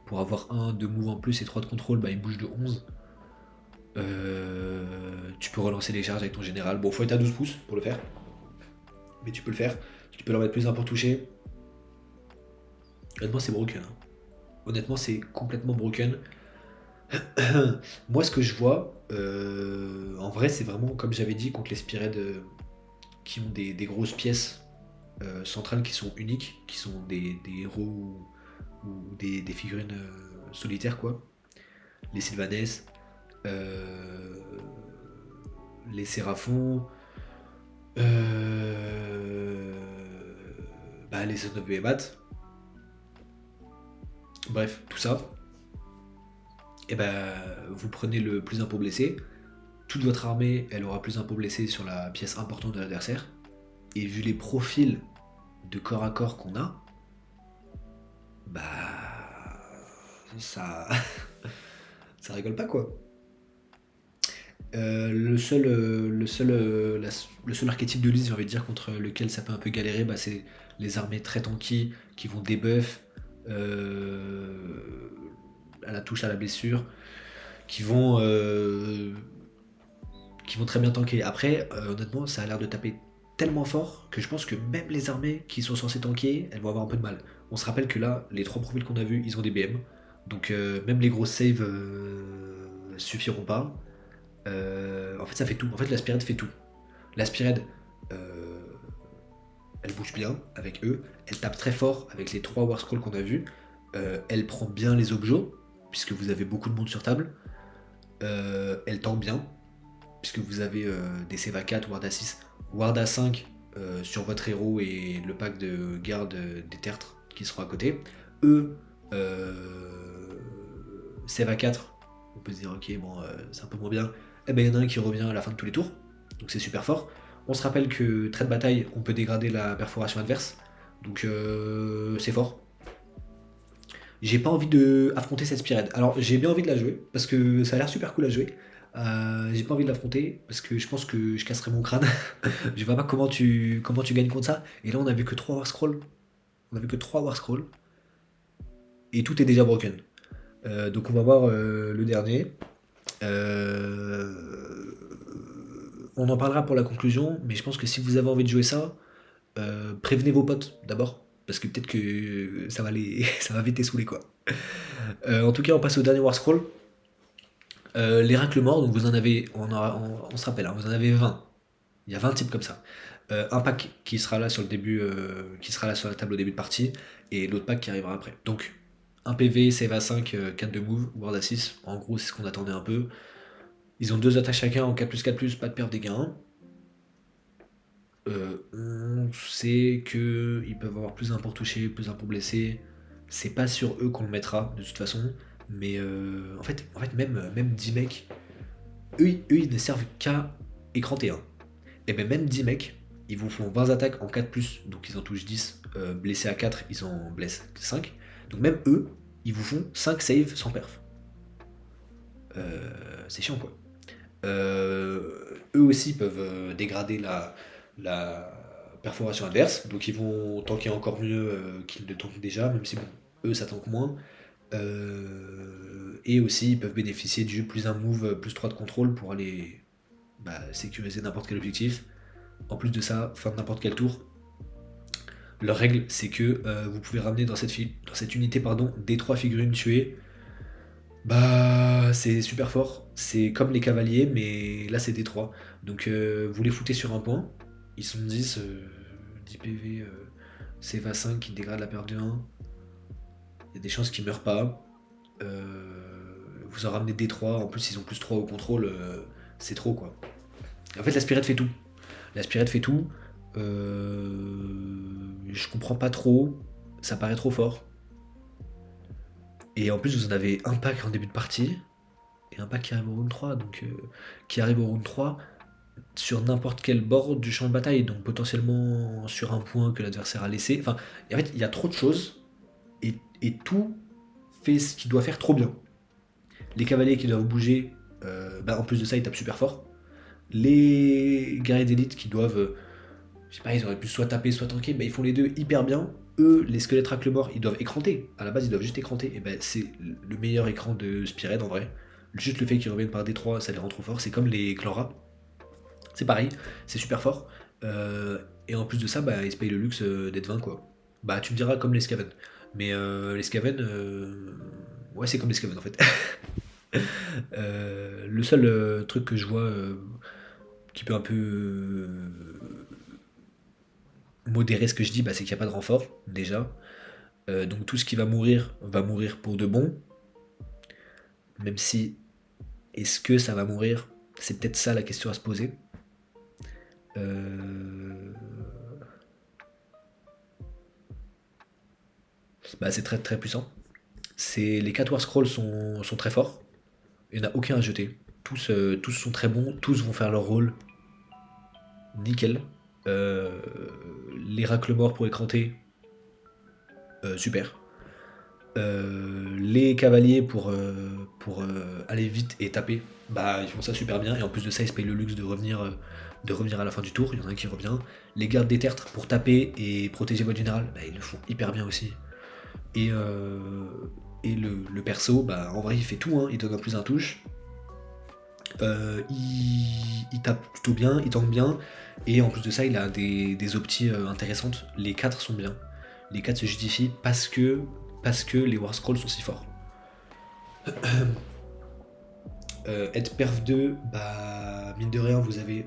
pour avoir 1 de move en plus et 3 de contrôle, bah il bouge de 11. Tu peux relancer les charges avec ton général. Bon, faut être à 12 pouces pour le faire. Mais tu peux le faire. Tu peux leur mettre plus 1 pour toucher. Honnêtement, c'est broken. Hein. Honnêtement, c'est complètement broken. Moi, ce que je vois, en vrai, c'est vraiment, comme j'avais dit, contre les Spearhead qui ont des grosses pièces centrales qui sont uniques, qui sont des héros ou des figurines solitaires, quoi. Les Sylvanès, les Séraphons, les 9 BMAT. Bref, tout ça. Et vous prenez le plus 1 pour blessé. Toute votre armée, elle aura plus 1 pour blessé sur la pièce importante de l'adversaire. Et vu les profils de corps à corps qu'on a, ça ça rigole pas quoi. Le seul archétype de liste, j'ai envie de dire, contre lequel ça peut un peu galérer, c'est les armées très tanky qui vont debuff à la touche, à la blessure, qui vont très bien tanker. Après, honnêtement, ça a l'air de taper tellement fort que je pense que même les armées qui sont censées tanker, elles vont avoir un peu de mal. On se rappelle que là, les 3 profils qu'on a vus, ils ont des BM. Donc même les grosses saves suffiront pas. En fait, ça fait tout. En fait, la Spirit fait tout. La Spirit, elle bouge bien avec eux. Elle tape très fort avec les 3 War Scrolls qu'on a vus. Elle prend bien les objets, puisque vous avez beaucoup de monde sur table. Elle tank bien, puisque vous avez des Seva 4, Ward A 6, Ward A 5 sur votre héros et le pack de garde des tertres qui seront à côté. Eux, Seva 4, on peut se dire ok, bon, c'est un peu moins bien. Il y en a un qui revient à la fin de tous les tours, donc c'est super fort. On se rappelle que trait de bataille, on peut dégrader la perforation adverse, donc c'est fort. J'ai pas envie de affronter cette Spired. Alors j'ai bien envie de la jouer, parce que ça a l'air super cool à jouer. J'ai pas envie de l'affronter, parce que je pense que je casserai mon crâne. Je vois pas comment tu gagnes contre ça. Et là on a vu que 3 War Scrolls. On a vu que 3 War Scrolls. Et tout est déjà broken. Donc on va voir le dernier. On en parlera pour la conclusion, mais je pense que si vous avez envie de jouer ça, prévenez vos potes d'abord, parce que peut-être que ça va ça va vite les saouler quoi. En tout cas, on passe au dernier War Scroll. Les racles morts, donc vous en avez, on se rappelle, hein, vous en avez 20. Il y a 20 types comme ça. Un pack qui sera là sur le début, qui sera là sur la table au début de partie, et l'autre pack qui arrivera après. Donc, un PV, save à 5, 4 de move, ward à 6. En gros, c'est ce qu'on attendait un peu. Ils ont 2 attaques chacun en 4+4+, pas de perte des gains. On sait qu'ils peuvent avoir plus 1 pour toucher, plus 1 pour blesser. C'est pas sur eux qu'on le mettra, de toute façon. Mais en fait même 10 mecs, eux ils ne servent qu'à écranter. Hein. Et même 10 mecs, ils vous font 20 attaques en 4+, donc ils en touchent 10. Blessés à 4, ils en blessent 5. Donc même eux, ils vous font 5 saves sans perf. C'est chiant quoi. Eux aussi peuvent dégrader la perforation adverse, donc ils vont tanker encore mieux qu'ils ne tankent déjà, même si bon, eux ça tank moins. Et aussi ils peuvent bénéficier du plus 1 move, plus 3 de contrôle pour aller sécuriser n'importe quel objectif. En plus de ça, fin de n'importe quel tour. Leur règle, c'est que vous pouvez ramener dans cette unité des 3 figurines tuées. C'est super fort. C'est comme les cavaliers, mais là c'est des 3. Donc vous les foutez sur un point. Ils sont 10, 10 PV, CV 5 qui dégrade la perte de 1. Il y a des chances qu'ils meurent pas. Vous en ramenez des 3. En plus, ils ont plus 3 au contrôle. C'est trop quoi. En fait, la Spirit fait tout. La Spirit fait tout. Je comprends pas trop. Ça paraît trop fort. Et en plus, vous en avez un pack en début de partie. Et un pack qui arrive au round 3. Donc, qui arrive au round 3 sur n'importe quel bord du champ de bataille. Donc, potentiellement sur un point que l'adversaire a laissé. Enfin, en fait, il y a trop de choses. Et tout fait ce qu'il doit faire trop bien. Les cavaliers qui doivent bouger. En plus de ça, ils tapent super fort. Les guerriers d'élite qui doivent, je sais pas, ils auraient pu soit taper, soit tanker, ils font les deux hyper bien. Eux, les squelettes racles morts, ils doivent écranter. À la base, ils doivent juste écranter. Et c'est le meilleur écran de Spired en vrai. Juste le fait qu'ils reviennent par D3, ça les rend trop forts. C'est comme les Clanra. C'est pareil, c'est super fort. Et en plus de ça, ils se payent le luxe d'être 20 quoi. Tu me diras comme les Skaven. Mais les Skaven, ouais, c'est comme les Skaven en fait. Le seul truc que je vois qui peut un peu modérer ce que je dis, c'est qu'il n'y a pas de renfort, déjà. Donc tout ce qui va mourir pour de bon. Même si, est-ce que ça va mourir? C'est peut-être ça la question à se poser. Bah, c'est très très puissant. Les 4 War Scrolls sont très forts. Il n'y en a aucun à jeter. Tous sont très bons, tous vont faire leur rôle nickel. Euh, les racles morts pour écranter, super. Les cavaliers pour aller vite et taper, bah ils font ça super bien. Et en plus de ça, ils se payent le luxe de revenir à la fin du tour. Il y en a un qui revient. Les gardes des tertres pour taper et protéger votre général, bah, ils le font hyper bien aussi. Et, euh, et le perso, bah en vrai, il fait tout. Hein. Il donne un plus un touche. Il tape plutôt bien, il tank bien, et en plus de ça, il a des optis intéressantes. Les 4 sont bien. Les 4 se justifient parce que les War Scrolls sont si forts. Être perf 2, bah mine de rien, vous avez.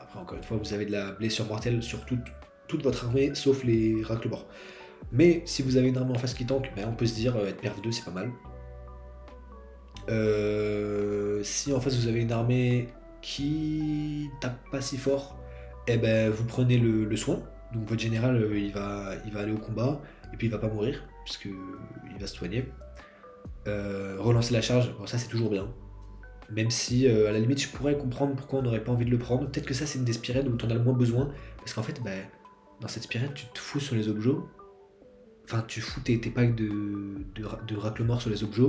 Après, encore une fois, vous avez de la blessure mortelle sur toute votre armée, sauf les racles morts. Mais si vous avez une armée en face qui tank, bah, on peut se dire être perf 2, c'est pas mal. Si en face vous avez une armée qui tape pas si fort, eh ben vous prenez le soin. Donc votre général il va aller au combat et puis il va pas mourir puisque il va se soigner. Relancer la charge, bon, ça c'est toujours bien. Même si à la limite je pourrais comprendre pourquoi on n'aurait pas envie de le prendre. Peut-être que ça c'est une des spirades où tu en as le moins besoin. Parce qu'en fait dans cette spirade tu te fous sur les objets. Enfin tu fous tes packs de racle mort sur les objets.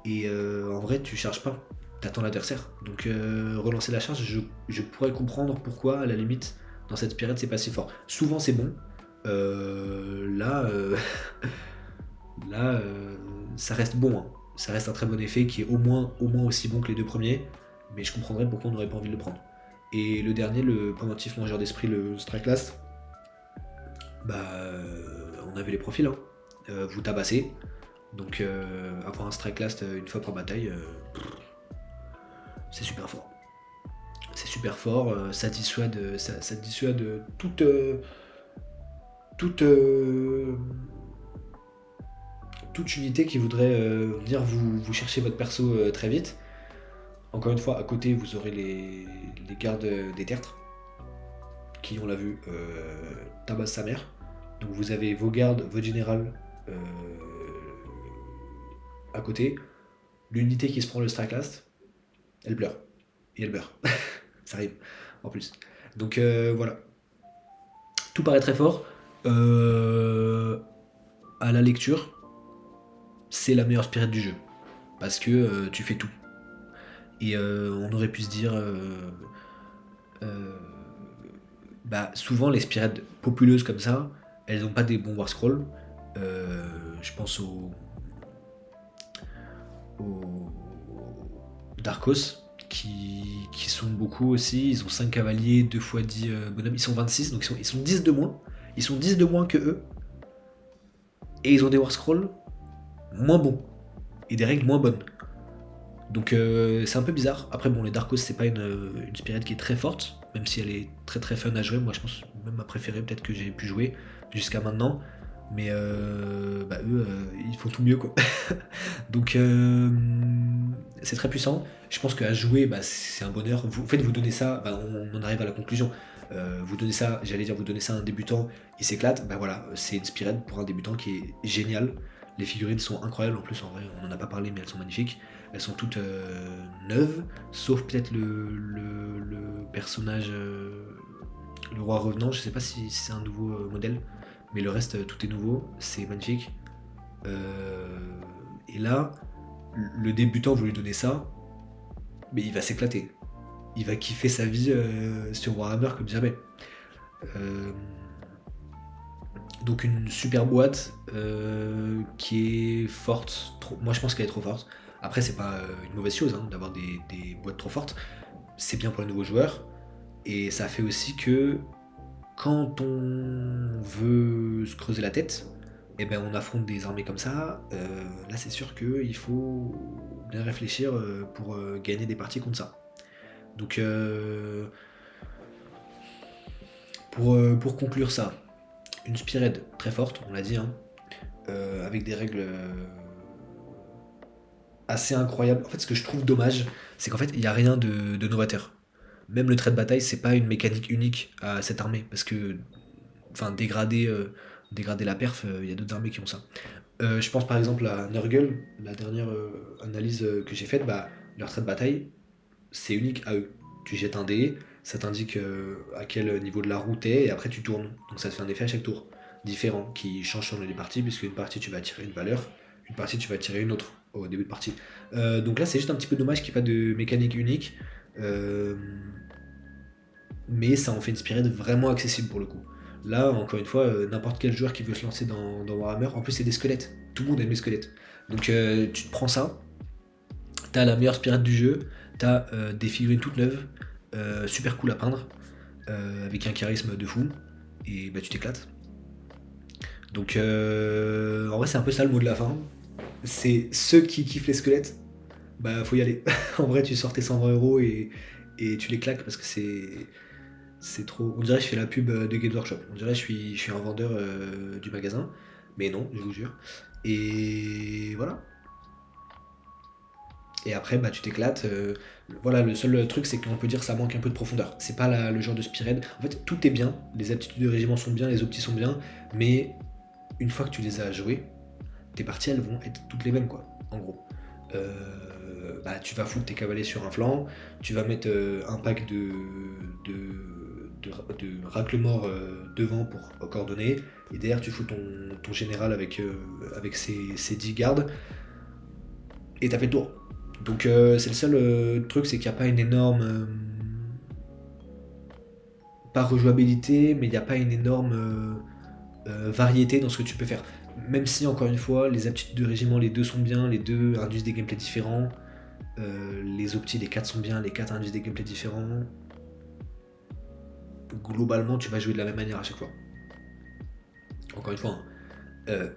Et en vrai, tu charges pas, t'attends l'adversaire. Donc relancer la charge, je pourrais comprendre pourquoi, à la limite, dans cette période, c'est pas si fort. Souvent, c'est bon. Là, là ça reste bon. Hein. Ça reste un très bon effet qui est au moins aussi bon que les deux premiers. Mais je comprendrais pourquoi on n'aurait pas envie de le prendre. Et le dernier, le pendentif mangeur d'esprit, le Strike Last, bah, on avait les profils. Hein. Vous tabassez. Donc avoir un strike last une fois par bataille, c'est super fort. C'est super fort, ça dissuade toute, toute unité qui voudrait venir vous chercher votre perso très vite. Encore une fois, à côté, vous aurez les gardes des tertres, qui, on l'a vu, tabassent sa mère. Donc vous avez vos gardes, votre général à côté. L'unité qui se prend le strike last, elle pleure. Et elle meurt. Ça arrive, en plus. Donc voilà. Tout paraît très fort. À la lecture, c'est la meilleure spirit du jeu. Parce que tu fais tout. Et on aurait pu se dire... euh, bah, souvent, les spirits populeuses comme ça, elles n'ont pas des bons War Scrolls. Je pense au Darkos, qui sont beaucoup aussi. Ils ont 5 cavaliers, 2 x 10 bonhommes. Ils sont 26, donc ils sont 10 de moins. Ils sont 10 de moins que eux. Et ils ont des War Scrolls moins bons. Et des règles moins bonnes. Donc c'est un peu bizarre. Après, bon, les Darkos, c'est pas une spirit qui est très forte. Même si elle est très très fun à jouer. Moi, je pense même ma préférée, peut-être que j'ai pu jouer jusqu'à maintenant. Mais eux, ils font tout mieux, quoi. Donc c'est très puissant. Je pense qu'à jouer, c'est un bonheur. En fait, vous donnez ça, on en arrive à la conclusion. Vous donnez ça, vous donnez ça à un débutant, il s'éclate. Voilà, c'est une Spirit pour un débutant qui est génial. Les figurines sont incroyables. En plus, en vrai, on en a pas parlé, mais elles sont magnifiques. Elles sont toutes neuves, sauf peut-être le personnage, le roi revenant. Je sais pas si c'est un nouveau modèle, mais le reste, tout est nouveau. C'est magnifique. Et là, le débutant, vous lui donnez ça, mais il va s'éclater. Il va kiffer sa vie sur Warhammer comme jamais. Donc une super boîte qui est forte. Moi je pense qu'elle est trop forte. Après c'est pas une mauvaise chose hein, d'avoir des boîtes trop fortes. C'est bien pour les nouveaux joueurs. Et ça fait aussi que quand on veut se creuser la tête, on affronte des armées comme ça. Là c'est sûr qu'il faut bien réfléchir pour gagner des parties contre ça. Donc pour conclure ça, une Spired très forte, on l'a dit, hein, avec des règles assez incroyables. En fait, ce que je trouve dommage, c'est qu'en fait, il n'y a rien de novateur. Même le trait de bataille, c'est pas une mécanique unique à cette armée, parce que, dégrader dégrader la perf, il y a d'autres armées qui ont ça. Je pense par exemple à Nurgle, la dernière analyse que j'ai faite, bah, leur trait de bataille, c'est unique à eux. Tu jettes un dé, ça t'indique à quel niveau de la roue t'es, et après tu tournes. Donc ça te fait un effet à chaque tour, différent, qui change selon les parties, puisque une partie tu vas tirer une valeur, une partie tu vas tirer une autre au début de partie. Donc là c'est juste un petit peu dommage qu'il n'y ait pas de mécanique unique, euh, mais ça en fait une Spirit vraiment accessible pour le coup. Là, encore une fois, n'importe quel joueur qui veut se lancer dans Warhammer, en plus c'est des squelettes, tout le monde aime les squelettes. Donc tu te prends ça, t'as la meilleure Spirit du jeu, t'as des figurines toutes neuves, super cool à peindre, avec un charisme de fou, et bah tu t'éclates. Donc en vrai c'est un peu ça le mot de la fin. C'est ceux qui kiffent les squelettes, bah faut y aller. En vrai tu sors tes 120 € et tu les claques parce que c'est trop. On dirait que je fais la pub de Games Workshop. On dirait que je suis un vendeur du magasin. Mais non, je vous jure. Et voilà. Et après, bah, tu t'éclates. Voilà, le seul truc, c'est qu'on peut dire que ça manque un peu de profondeur. C'est pas le genre de Spearhead. En fait, tout est bien. Les aptitudes de régiment sont bien, les optis sont bien. Mais une fois que tu les as jouées, tes parties, elles vont être toutes les mêmes, quoi. En gros. Bah, tu vas foutre tes cavaliers sur un flanc. Tu vas mettre un pack de racle-mort devant pour coordonner. Et derrière, tu fous ton général avec ses 10 gardes. Et t'as fait le tour. Donc c'est le seul truc, c'est qu'il n'y a pas une énorme... pas rejouabilité, mais il n'y a pas une énorme variété dans ce que tu peux faire. Même si, encore une fois, les aptitudes de régiment, les deux sont bien, les deux induisent des gameplays différents. Les optis, les 4 sont bien, les 4 induisent des gameplays différents. Globalement, tu vas jouer de la même manière à chaque fois. Encore une fois, hein,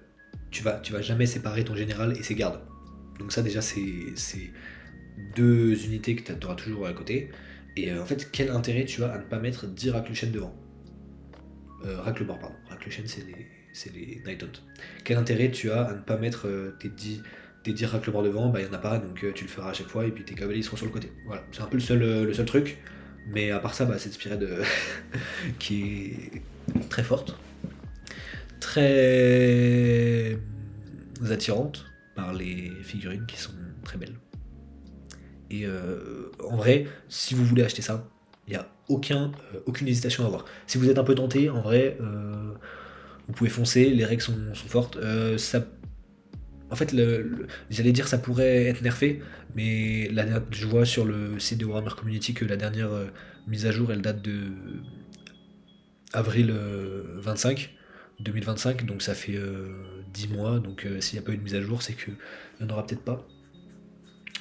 tu vas jamais séparer ton général et ses gardes. Donc ça déjà c'est deux unités que tu auras toujours à côté. Et en fait, quel intérêt tu as à ne pas mettre 10 Racluchen devant Racle-mort, pardon. Racluchen, c'est les Night Hunt. Quel intérêt tu as à ne pas mettre tes 10 Racle-mort devant? Bah, il n'y en a pas, donc tu le feras à chaque fois, et puis tes cavaliers seront sur le côté. Voilà, c'est un peu le seul truc. Mais à part ça, bah, c'est inspiré de. qui est très forte, très attirante par les figurines qui sont très belles. Et en vrai, si vous voulez acheter ça, il n'y a aucune hésitation à avoir. Si vous êtes un peu tenté, en vrai, vous pouvez foncer, les règles sont fortes. En fait, j'allais dire ça pourrait être nerfé, mais je vois sur le site de Warhammer Community que la dernière mise à jour, elle date de avril 25, 2025, donc ça fait 10 mois, donc s'il n'y a pas eu de mise à jour, c'est qu'il n'y en aura peut-être pas.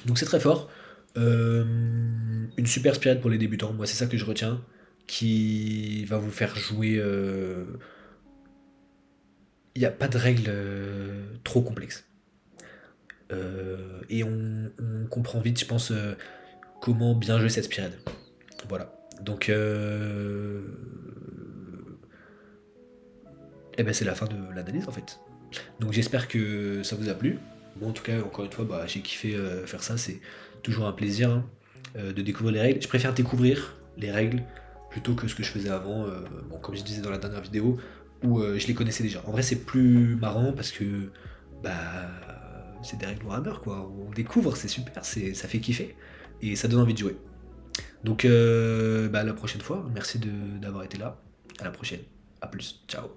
Donc c'est très fort. Une super spirit pour les débutants, moi c'est ça que je retiens, qui va vous faire jouer. Il n'y a pas de règles trop complexes. Et on comprend vite, je pense, comment bien jouer cette spirit. Voilà. Donc, eh ben c'est la fin de l'analyse en fait. Donc j'espère que ça vous a plu. Bon, en tout cas, encore une fois, bah, j'ai kiffé faire ça. C'est toujours un plaisir hein, de découvrir les règles. Je préfère découvrir les règles plutôt que ce que je faisais avant. Bon, comme je disais dans la dernière vidéo, où je les connaissais déjà. En vrai, c'est plus marrant parce que bah, c'est des règles Warhammer, quoi. On découvre, c'est super, ça fait kiffer. Et ça donne envie de jouer. Donc, bah, à la prochaine fois. Merci d'avoir été là. À la prochaine. A plus. Ciao.